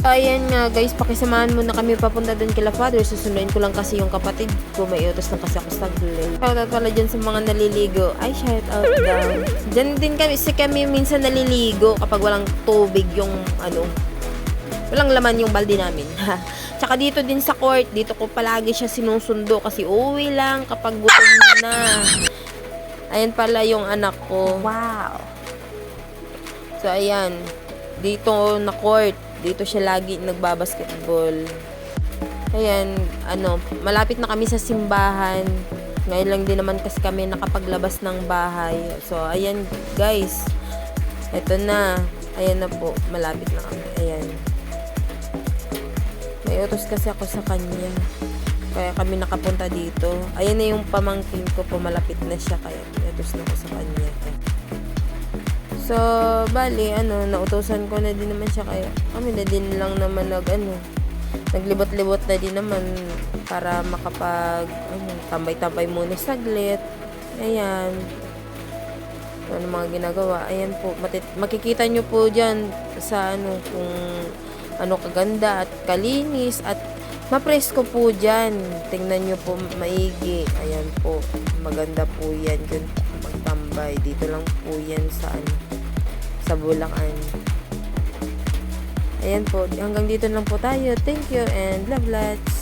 Ayan nga guys, pakisamahan mo na kami papunta doon kila Father. Susunduin ko lang kasi yung kapatid ko. May utos lang kasi ako saglit. Shout out pala dyan sa mga naliligo. Ay, shout out daw. Dyan din kami minsan naliligo kapag walang tubig yung walang laman yung balde namin. Tsaka dito din sa court, dito ko palagi siya sinusundo kasi uuwi lang kapag gutom na. Ayan pala yung anak ko. Wow. So, ayan. Dito na court. Dito siya lagi nagbabasketball. Ayan, malapit na kami sa simbahan. Ngayon lang din naman kasi kami nakapaglabas ng bahay. So, ayan guys. Ito na. Ayan na po. Malapit na kami. Ayan. May utos kasi ako sa kanya. Kaya kami nakapunta dito. Ayan na yung pamangkin ko po. Malapit na siya. Kaya may utos na ako sa kanya. So, bali, nautosan ko na din naman siya. Kaya kami na din lang naman naglibot-libot na din naman para tambay-tambay muna saglit. Ayan. Ano mga ginagawa. Ayan po. Makikita nyo po dyan sa kung kaganda at kalinis at mapresko po dyan. Tingnan nyo po maigi. Ayan po. Maganda po yan. Yun, magtambay. Dito lang po yan sa Bulacan. Ayan po. Hanggang dito lang po tayo. Thank you and love lots.